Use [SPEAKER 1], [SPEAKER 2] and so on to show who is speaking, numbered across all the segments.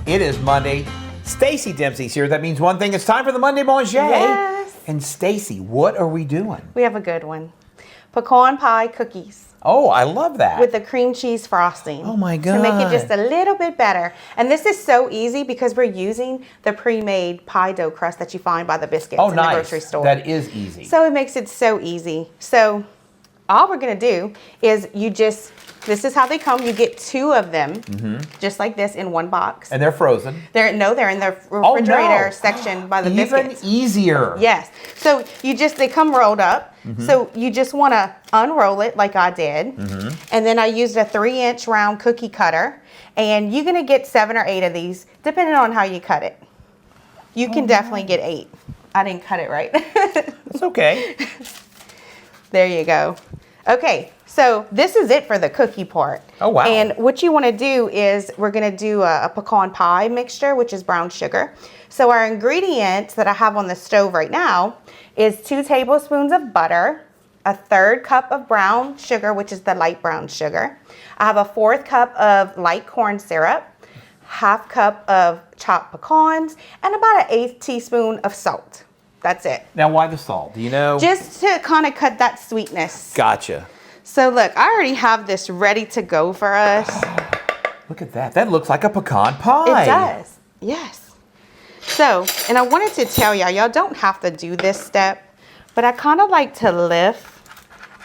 [SPEAKER 1] It is Monday. Stacey Dempsey's here. That means one thing. It's time for the Monday Mangé.
[SPEAKER 2] Yes.
[SPEAKER 1] And Stacey, what are we doing?
[SPEAKER 2] We have a good one. Pecan pie cookies.
[SPEAKER 1] Oh, I love that.
[SPEAKER 2] With the cream cheese frosting.
[SPEAKER 1] Oh my God.
[SPEAKER 2] To make it just a little bit better. And this is so easy because we're using the pre-made pie dough crust that you find by the biscuits in the grocery store.
[SPEAKER 1] That is easy.
[SPEAKER 2] So it makes it so easy. So all we're gonna do is this is how they come. You get 2 of them, just like this in one box.
[SPEAKER 1] And they're frozen.
[SPEAKER 2] They're in the refrigerator section by the biscuits.
[SPEAKER 1] Even easier.
[SPEAKER 2] Yes. So they come rolled up. So you just want to unroll it like I did. And then I used a 3-inch round cookie cutter. And you're going to get 7 or 8 of these, depending on how you cut it. You can definitely get 8. I didn't cut it right.
[SPEAKER 1] It's okay.
[SPEAKER 2] There you go. Okay. So this is it for the cookie part.
[SPEAKER 1] Oh, wow.
[SPEAKER 2] And what you want to do is we're going to do a pecan pie mixture, which is brown sugar. So our ingredients that I have on the stove right now is 2 tablespoons of butter, a 1/3 cup of brown sugar, which is the light brown sugar. I have a 1/4 cup of light corn syrup, 1/2 cup of chopped pecans, and about an 1/8 teaspoon of salt. That's it.
[SPEAKER 1] Now, why the salt? Do you know?
[SPEAKER 2] Just to kind of cut that sweetness.
[SPEAKER 1] Gotcha.
[SPEAKER 2] So look, I already have this ready to go for us.
[SPEAKER 1] Look at that. That looks like a pecan pie.
[SPEAKER 2] It does. Yes. So, and I wanted to tell y'all don't have to do this step, but I kind of like to lift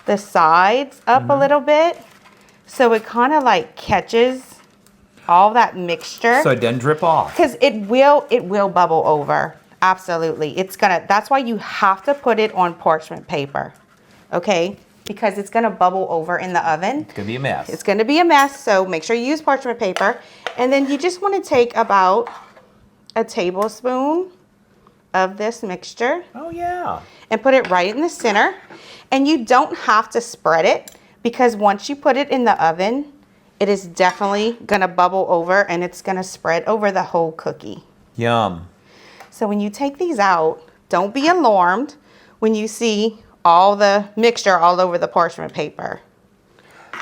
[SPEAKER 2] the sides up a little bit so it kind of like catches all that mixture.
[SPEAKER 1] So it doesn't drip off.
[SPEAKER 2] Because it will bubble over. Absolutely. That's why you have to put it on parchment paper. Okay? Because it's going to bubble over in the oven.
[SPEAKER 1] It's going to be a mess.
[SPEAKER 2] It's going to be a mess, so make sure you use parchment paper. And then you just want to take about a tablespoon of this mixture.
[SPEAKER 1] Oh, yeah.
[SPEAKER 2] And put it right in the center. And you don't have to spread it because once you put it in the oven, it is definitely going to bubble over and it's going to spread over the whole cookie.
[SPEAKER 1] Yum.
[SPEAKER 2] So when you take these out, don't be alarmed when you see all the mixture all over the parchment paper.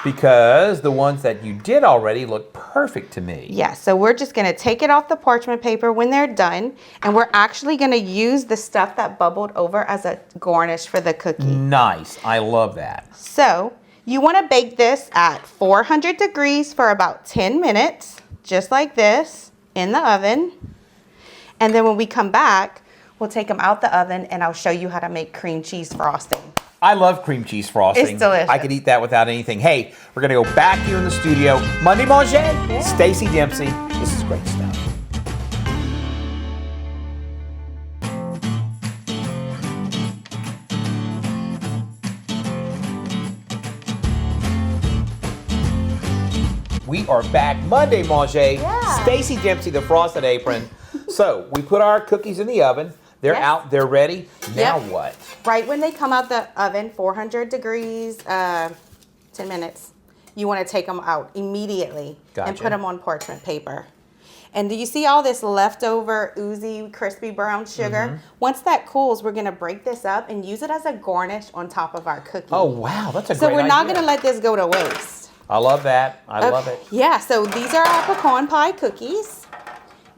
[SPEAKER 1] Because the ones that you did already look perfect to me.
[SPEAKER 2] Yeah, so we're just gonna take it off the parchment paper when they're done, and we're actually gonna use the stuff that bubbled over as a garnish for the cookie.
[SPEAKER 1] Nice, I love that.
[SPEAKER 2] So you wanna bake this at 400 degrees for about 10 minutes, just like this, in the oven. And then when we come back, we'll take them out the oven and I'll show you how to make cream cheese frosting.
[SPEAKER 1] I love cream cheese frosting.
[SPEAKER 2] It's delicious.
[SPEAKER 1] I could eat that without anything. Hey, we're going to go back here in the studio. Monday Mangé,
[SPEAKER 2] Yeah.
[SPEAKER 1] Stacey Dempsey. This is great stuff. We are back. Monday Mangé.
[SPEAKER 2] Yeah.
[SPEAKER 1] Stacey Dempsey, the Frosted Apron. So we put our cookies in the oven. They're
[SPEAKER 2] Yes.
[SPEAKER 1] out. They're ready. Now
[SPEAKER 2] Yep.
[SPEAKER 1] what?
[SPEAKER 2] Right when they come out the oven, 400 degrees, 10 minutes, you want to take them out immediately and
[SPEAKER 1] Gotcha.
[SPEAKER 2] put them on parchment paper. And do you see all this leftover oozy, crispy brown sugar? Once that cools, we're going to break this up and use it as a garnish on top of our cookie.
[SPEAKER 1] Oh, wow. That's a
[SPEAKER 2] So
[SPEAKER 1] great
[SPEAKER 2] we're not
[SPEAKER 1] idea.
[SPEAKER 2] going to let this go to waste.
[SPEAKER 1] I love that. I love it.
[SPEAKER 2] Yeah, so these are our pecan pie cookies.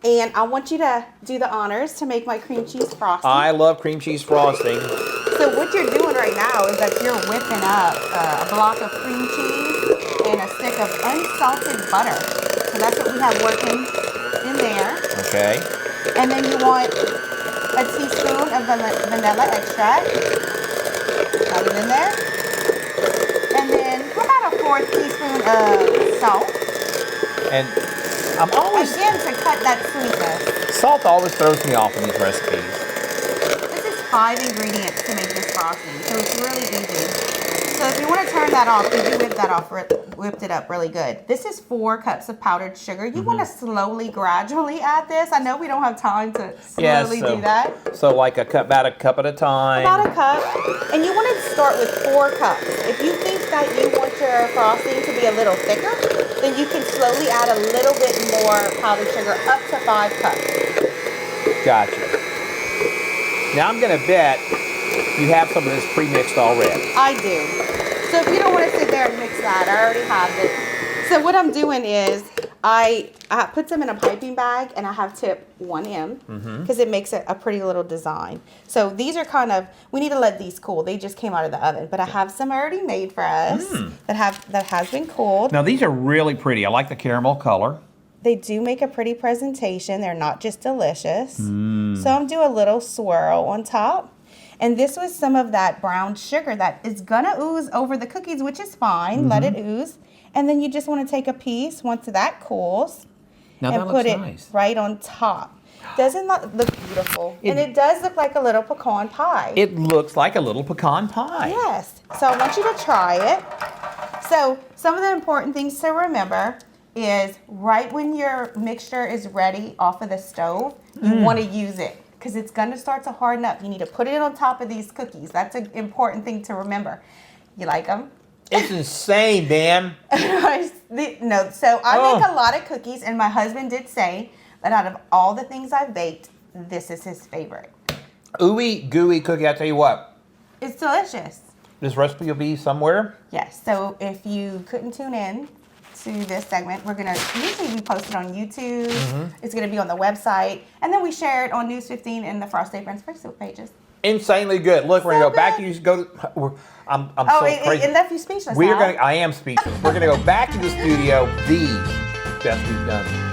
[SPEAKER 2] And I want you to do the honors to make my cream cheese frosting.
[SPEAKER 1] I love cream cheese frosting.
[SPEAKER 2] So what you're doing right now is that you're whipping up a block of cream cheese and a stick of unsalted butter. So that's what we have working in there.
[SPEAKER 1] Okay.
[SPEAKER 2] And then you want a teaspoon of vanilla extract. Add it in there. And then how about a 1/4 teaspoon of salt?
[SPEAKER 1] And I'm always...
[SPEAKER 2] Again, to cut that sweetness.
[SPEAKER 1] Salt always throws me off in these recipes.
[SPEAKER 2] This is 5 ingredients to make this frosting, so it's really easy. So if you want to turn that off, because you whipped it up really good. This is 4 cups of powdered sugar. You want to slowly, gradually add this. I know we don't have time to slowly do that.
[SPEAKER 1] So like about a cup at a time.
[SPEAKER 2] About a cup. And you want to start with 4 cups. If you think that you want your frosting to be a little thicker, then you can slowly add a little bit more powdered sugar, up to 5 cups.
[SPEAKER 1] Gotcha. Now I'm going to bet you have some of this pre-mixed already.
[SPEAKER 2] I do. So if you don't want to sit there and mix that, I already have it. So what I'm doing is I put them in a piping bag, and I have tip 1M because it makes it a pretty little design. So these are kind of, we need to let these cool. They just came out of the oven, but I have some already made for us that has been cooled.
[SPEAKER 1] Now these are really pretty. I like the caramel color.
[SPEAKER 2] They do make a pretty presentation. They're not just delicious. So I'm doing a little swirl on top. And this was some of that brown sugar that is gonna ooze over the cookies, which is fine. Let it ooze. And then you just want to take a piece once that cools and put it right on top. Doesn't that look beautiful? And it does look like a little pecan pie.
[SPEAKER 1] It looks like a little pecan pie.
[SPEAKER 2] Yes. So I want you to try it. So some of the important things to remember is right when your mixture is ready off of the stove, you want to use it because it's going to start to harden up. You need to put it on top of these cookies. That's an important thing to remember. You like them?
[SPEAKER 1] It's insane, man.
[SPEAKER 2] No, so I make a lot of cookies, and my husband did say that out of all the things I've baked, this is his favorite.
[SPEAKER 1] Ooey gooey cookie, I tell you what.
[SPEAKER 2] It's delicious.
[SPEAKER 1] This recipe will be somewhere?
[SPEAKER 2] Yes, so if you couldn't tune in to this segment, we're gonna usually we post it on YouTube. It's gonna be on the website, and then we share it on News 15 and the Frosted Friends Facebook pages.
[SPEAKER 1] Insanely good. Look, we're gonna go back. You go. I'm so crazy.
[SPEAKER 2] It left you speechless.
[SPEAKER 1] I am speechless. We're gonna go back to the studio. The best we've done.